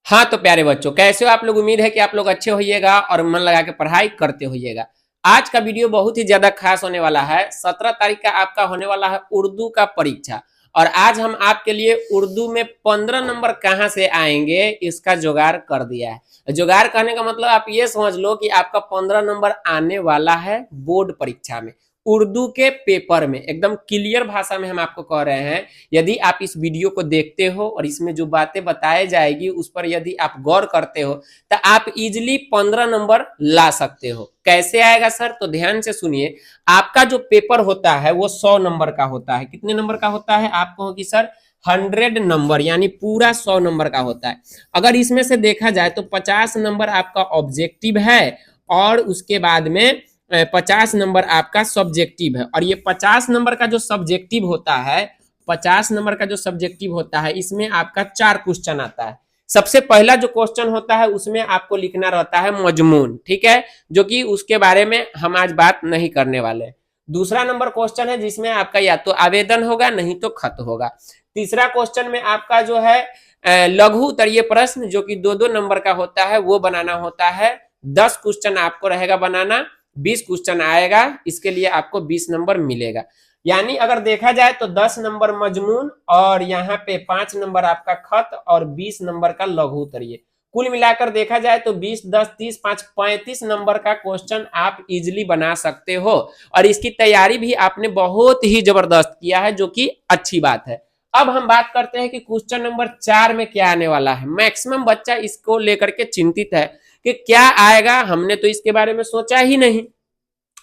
हाँ तो प्यारे बच्चों, कैसे हो आप लोग। उम्मीद है कि आप लोग अच्छे होइएगा और मन लगा के पढ़ाई करते होइएगा। आज का वीडियो बहुत ही ज्यादा खास होने वाला है। 17 तारीख का आपका होने वाला है उर्दू का परीक्षा। और आज हम आपके लिए उर्दू में 15 नंबर कहाँ से आएंगे इसका जुगाड़ कर दिया है। जुगाड़ कहने का मतलब आप ये समझ लो कि आपका 15 नंबर आने वाला है बोर्ड परीक्षा में, उर्दू के पेपर में। एकदम क्लियर भाषा में हम आपको कह रहे हैं, यदि आप इस वीडियो को देखते हो और इसमें जो बातें बताई जाएगी उस पर यदि आप गौर करते हो तो आप इजिली 15 नंबर ला सकते हो। कैसे आएगा सर? तो ध्यान से सुनिए। आपका जो पेपर होता है वो 100 नंबर का होता है। कितने नंबर का होता है? आप कहो कि सर 100 नंबर, यानी पूरा 100 नंबर का होता है। अगर इसमें से देखा जाए तो 50 नंबर आपका ऑब्जेक्टिव है और उसके बाद में 50 नंबर आपका सब्जेक्टिव है। और ये 50 नंबर का जो सब्जेक्टिव होता है, 50 नंबर का जो सब्जेक्टिव होता है, इसमें आपका 4 क्वेश्चन आता है। सबसे पहला जो क्वेश्चन होता है उसमें आपको लिखना रहता है मजमून, ठीक है, जो कि उसके बारे में हम आज बात नहीं करने वाले। दूसरा नंबर क्वेश्चन है जिसमें आपका या तो आवेदन होगा नहीं तो खत होगा। तीसरा क्वेश्चन में आपका जो है लघु उत्तरीय प्रश्न, जो कि 2-2 नंबर का होता है, वो बनाना होता है। 10 क्वेश्चन आपको रहेगा बनाना, 20 क्वेश्चन आएगा, इसके लिए आपको 20 नंबर मिलेगा। यानी अगर देखा जाए तो 10 नंबर मजमून और यहाँ पे 5 नंबर आपका खत और 20 नंबर का लघु उत्तरीय। कुल मिलाकर देखा जाए तो 20, 10, 30, 5, 35 नंबर का क्वेश्चन आप इजिली बना सकते हो। और इसकी तैयारी भी आपने बहुत ही जबरदस्त किया है, जो कि अच्छी बात है। अब हम बात करते हैं कि क्वेश्चन नंबर 4 में क्या आने वाला है। मैक्सिमम बच्चा इसको लेकर के चिंतित है कि क्या आएगा, हमने तो इसके बारे में सोचा ही नहीं।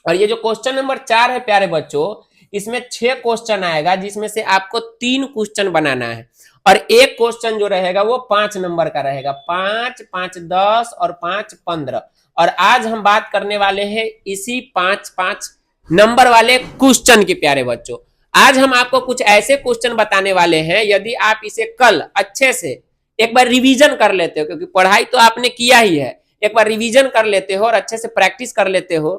और ये जो क्वेश्चन नंबर 4 है प्यारे बच्चों, इसमें 6 क्वेश्चन आएगा, जिसमें से आपको 3 क्वेश्चन बनाना है। और एक क्वेश्चन जो रहेगा वो 5 नंबर का रहेगा। 5, 5, 10 और 5, 15। और आज हम बात करने वाले हैं इसी 5-5 नंबर वाले क्वेश्चन के प्यारे बच्चों। आज हम आपको कुछ ऐसे क्वेश्चन बताने वाले हैं, यदि आप इसे कल अच्छे से एक बार रिवीजन कर लेते हो, क्योंकि पढ़ाई तो आपने किया ही है, एक बार रिवीजन कर लेते हो और अच्छे से प्रैक्टिस कर लेते हो,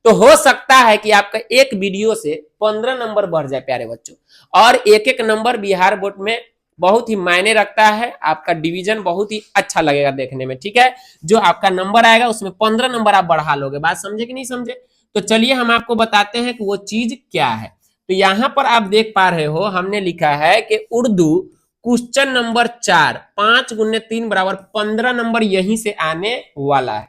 तो हो सकता है कि आपका एक वीडियो से 15 नंबर बढ़ जाए प्यारे बच्चों। और एक एक नंबर बिहार बोर्ड में बहुत ही मायने रखता है। आपका डिवीजन बहुत ही अच्छा लगेगा देखने में, ठीक है। जो आपका नंबर आएगा उसमें 15 नंबर आप बढ़ा लोगे। बात समझे कि नहीं समझे? तो चलिए हम आपको बताते हैं कि वो चीज क्या है। तो यहां पर आप देख पा रहे हो, हमने लिखा है कि उर्दू क्वेश्चन नंबर 4, 5 गुने 3 बराबर 15 नंबर यहीं से आने वाला है।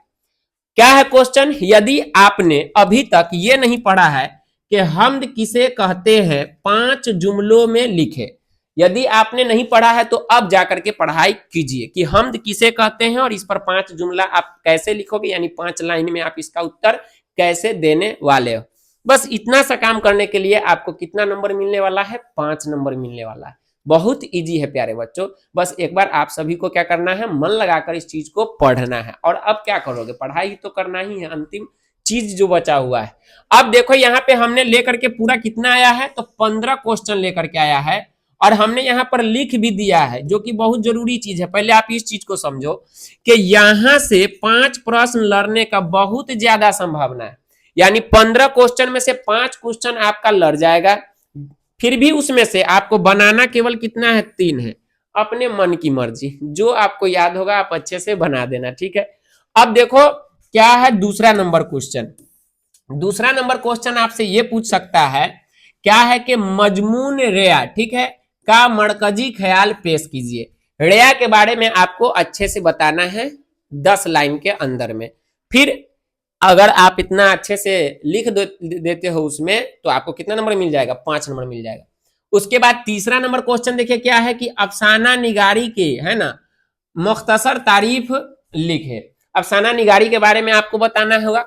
क्या है क्वेश्चन? यदि आपने अभी तक ये नहीं पढ़ा है कि हमद किसे कहते हैं, 5 जुमलों में लिखे। यदि आपने नहीं पढ़ा है तो अब जाकर के पढ़ाई कीजिए कि हमद किसे कहते हैं और इस पर 5 जुमला आप कैसे लिखोगे, यानी 5 लाइन में आप इसका उत्तर कैसे देने वाले हो। बस इतना सा काम करने के लिए आपको कितना नंबर मिलने वाला है? 5 नंबर मिलने वाला है। बहुत इजी है प्यारे बच्चों। बस एक बार आप सभी को क्या करना है, मन लगाकर इस चीज को पढ़ना है। और अब क्या करोगे? पढ़ाई तो करना ही है, अंतिम चीज जो बचा हुआ है। अब देखो यहाँ पे हमने लेकर के पूरा कितना आया है, तो 15 क्वेश्चन लेकर के आया है। और हमने यहाँ पर लिख भी दिया है, जो कि बहुत जरूरी चीज है। पहले आप इस चीज को समझो कि यहां से 5 प्रश्न लड़ने का बहुत ज्यादा संभावना है। यानी 15 क्वेश्चन में से 5 क्वेश्चन आपका लड़ जाएगा। फिर भी उसमें से आपको बनाना केवल कितना है? 3 है। अपने मन की मर्जी, जो आपको याद होगा आप अच्छे से बना देना, ठीक है। अब देखो क्या है दूसरा नंबर क्वेश्चन। दूसरा नंबर क्वेश्चन आपसे ये पूछ सकता है, क्या है कि मजमून रेया, ठीक है, का मरकजी ख्याल पेश कीजिए। रेया के बारे में आपको अच्छे से बताना है 10 लाइन के अंदर में। फिर अगर आप इतना अच्छे से लिख देते हो उसमें, तो आपको कितना नंबर मिल जाएगा? 5 नंबर मिल जाएगा। उसके बाद तीसरा नंबर क्वेश्चन देखिए क्या है कि अफसाना निगारी के, है ना, मुख्तसर तारीफ लिखे। अफसाना निगारी के बारे में आपको बताना होगा।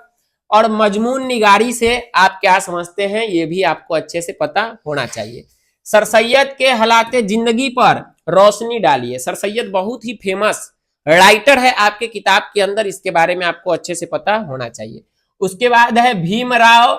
और मजमून निगारी से आप क्या समझते हैं, ये भी आपको अच्छे से पता होना चाहिए। सर सैयद के हालाते जिंदगी पर रोशनी डालिए। सर सैयद बहुत ही फेमस राइटर है आपके किताब के अंदर, इसके बारे में आपको अच्छे से पता होना चाहिए। उसके बाद है भीमराव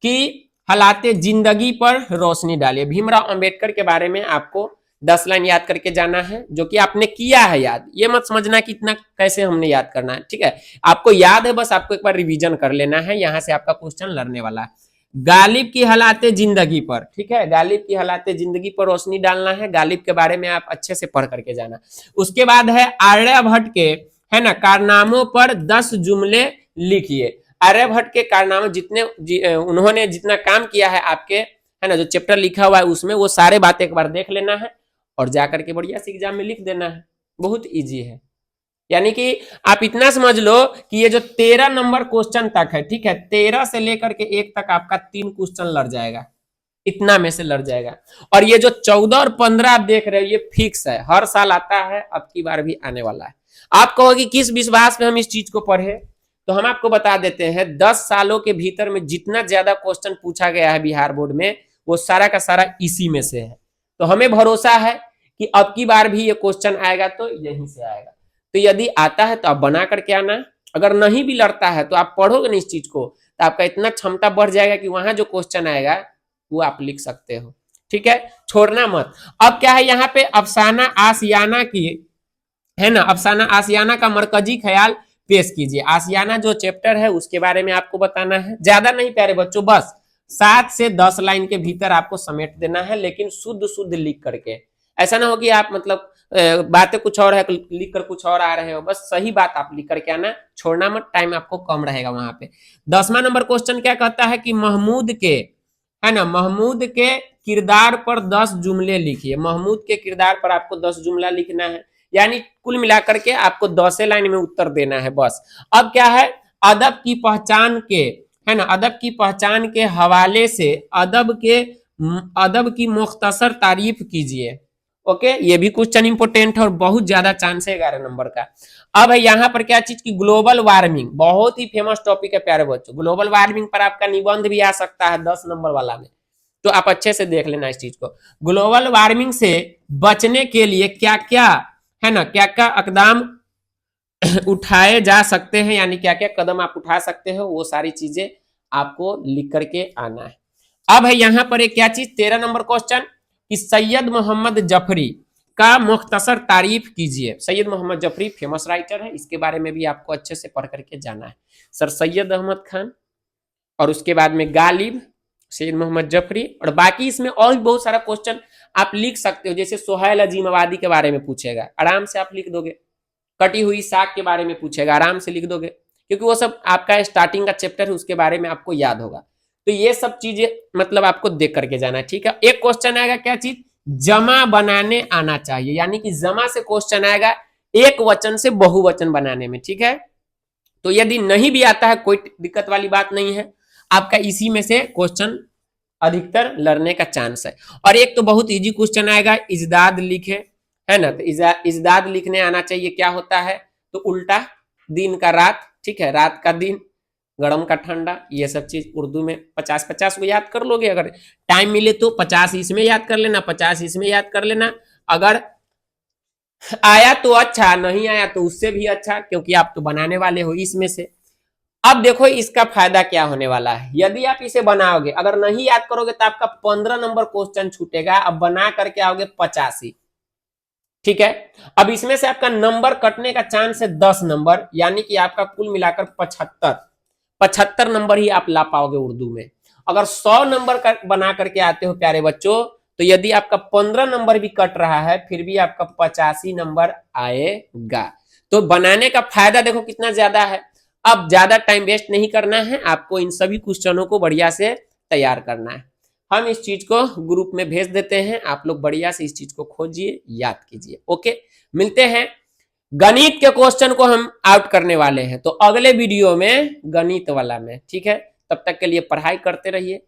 की हालाते जिंदगी पर रोशनी डालिए। भीमराव अंबेडकर के बारे में आपको 10 लाइन याद करके जाना है, जो कि आपने किया है याद। ये मत समझना कि इतना कैसे हमने याद करना है, ठीक है। आपको याद है, बस आपको एक बार रिवीजन कर लेना है। यहां से आपका क्वेश्चन लड़ने वाला है। गालिब की हालात जिंदगी पर, ठीक है, गालिब की हालात जिंदगी पर रोशनी डालना है, गालिब के बारे में आप अच्छे से पढ़ करके जाना। उसके बाद है आर्यभट्ट के, है ना, कारनामों पर 10 जुमले लिखिए। आर्यभट्ट के कारनामे जितने उन्होंने जितना काम किया है आपके, है ना, जो चैप्टर लिखा हुआ है उसमें वो सारे बातें एक बार देख लेना है और जाकर के बढ़िया से एग्जाम में लिख देना है। बहुत इजी है। यानी कि आप इतना समझ लो कि ये जो 13 नंबर क्वेश्चन तक है, ठीक है, 13 से लेकर के 1 तक आपका 3 क्वेश्चन लड़ जाएगा, इतना में से लड़ जाएगा। और ये जो 14 और 15 आप देख रहे हो ये फिक्स है, हर साल आता है, अब की बार भी आने वाला है। आप कहोगे किस विश्वास में हम इस चीज को पढ़े, तो हम आपको बता देते हैं 10 सालों के भीतर में जितना ज्यादा क्वेश्चन पूछा गया है बिहार बोर्ड में वो सारा का सारा इसी में से है। तो हमें भरोसा है कि अब की बार भी ये क्वेश्चन आएगा तो यहीं से आएगा। तो यदि आता है तो आप बना करके आना, अगर नहीं भी लड़ता है तो आप पढ़ोगे ना इस चीज को तो आपका इतना क्षमता बढ़ जाएगा कि वहां जो क्वेश्चन आएगा वो आप लिख सकते हो, ठीक है, छोड़ना मत। अब क्या है यहाँ पे अफसाना आसियाना की, है ना, अफसाना आसियाना का मरकजी ख्याल पेश कीजिए। आसियाना जो चैप्टर है उसके बारे में आपको बताना है, ज्यादा नहीं प्यारे बच्चों, बस 7 से 10 लाइन के भीतर आपको समेट देना है, लेकिन शुद्ध शुद्ध लिख करके। ऐसा ना हो कि आप मतलब बातें कुछ और है लिख कर कुछ और आ रहे हो, बस सही बात आप लिख करके आना, छोड़ना मत, टाइम आपको कम रहेगा वहां पे। 10वां नंबर क्वेश्चन क्या कहता है कि महमूद के, है ना, महमूद के किरदार पर 10 जुमले लिखिए। महमूद के किरदार पर आपको 10 जुमला लिखना है, यानी कुल मिलाकर के आपको 10 लाइन में उत्तर देना है बस। अब क्या है, अदब की पहचान के, है ना, अदब की पहचान के हवाले से अदब की मुख्तसर तारीफ कीजिए। ओके, ये भी क्वेश्चन इंपोर्टेंट है और बहुत ज्यादा चांस है 11 नंबर का। अब है यहाँ पर क्या चीज की ग्लोबल वार्मिंग, बहुत ही फेमस टॉपिक है प्यारे बच्चों। ग्लोबल वार्मिंग पर आपका निबंध भी आ सकता है 10 नंबर वाला में, तो आप अच्छे से देख लेना इस चीज को। ग्लोबल वार्मिंग से बचने के लिए क्या क्या, है ना, क्या क्या इकदाम उठाए जा सकते हैं, यानी क्या क्या कदम आप उठा सकते हो, वो सारी चीजें आपको लिख करके आना है। अब है यहाँ पर एक क्या चीज 13 नंबर क्वेश्चन कि सैयद मोहम्मद जफरी का मुख्तसर तारीफ कीजिए। सैयद मोहम्मद जफरी फेमस राइटर है, इसके बारे में भी आपको अच्छे से पढ़ करके जाना है। सर सैयद अहमद खान और उसके बाद में गालिब, सैयद मोहम्मद जफरी, और बाकी इसमें और भी बहुत सारा क्वेश्चन आप लिख सकते हो। जैसे सोहेल अजीम आबादी के बारे में पूछेगा, आराम से आप लिख दोगे। कटी हुई साग के बारे में पूछेगा, आराम से लिख दोगे, क्योंकि वो सब आपका स्टार्टिंग का चैप्टर है, उसके बारे में आपको याद होगा। तो ये सब चीजें मतलब आपको देख करके जाना है, ठीक है। एक क्वेश्चन आएगा क्या चीज, जमा बनाने आना चाहिए, यानी कि जमा से क्वेश्चन आएगा एक वचन से बहुवचन बनाने में, ठीक है। तो यदि नहीं भी आता है कोई दिक्कत वाली बात नहीं है, आपका इसी में से क्वेश्चन अधिकतर लड़ने का चांस है। और एक तो बहुत इजी क्वेश्चन आएगा, इजदाद लिखे, है ना, तो इजदाद लिखने आना चाहिए। क्या होता है, तो उल्टा, दिन का रात, ठीक है, रात का दिन, गर्म का ठंडा, ये सब चीज उर्दू में 50-50 को याद कर लोगे। अगर टाइम मिले तो 50 इसमें याद कर लेना, 50 इसमें याद कर लेना। अगर आया तो अच्छा, नहीं आया तो उससे भी अच्छा, क्योंकि आप तो बनाने वाले हो इसमें से। अब देखो इसका फायदा क्या होने वाला है, यदि आप इसे बनाओगे, अगर नहीं याद करोगे तो आपका 15 नंबर क्वेश्चन छूटेगा, अब बना करके आओगे 85, ठीक है। अब इसमें से आपका नंबर कटने का चांस है 10 नंबर, यानी कि आपका कुल मिलाकर 75 नंबर ही आप ला पाओगे उर्दू में। अगर 100 नंबर का बना करके आते हो प्यारे बच्चों, तो यदि आपका 15 नंबर भी कट रहा है फिर भी आपका 85 नंबर आएगा। तो बनाने का फायदा देखो कितना ज्यादा है। अब ज्यादा टाइम वेस्ट नहीं करना है, आपको इन सभी क्वेश्चनों को बढ़िया से तैयार करना है। हम इस चीज को ग्रुप में भेज देते हैं, आप लोग बढ़िया से इस चीज को खोजिए, याद कीजिए। ओके, मिलते हैं। गणित के क्वेश्चन को हम आउट करने वाले हैं, तो अगले वीडियो में गणित वाला में, ठीक है। तब तक के लिए पढ़ाई करते रहिए,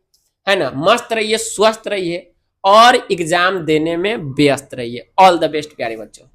है ना, मस्त रहिए, स्वस्थ रहिए और एग्जाम देने में व्यस्त रहिए। ऑल द बेस्ट प्यारे बच्चों।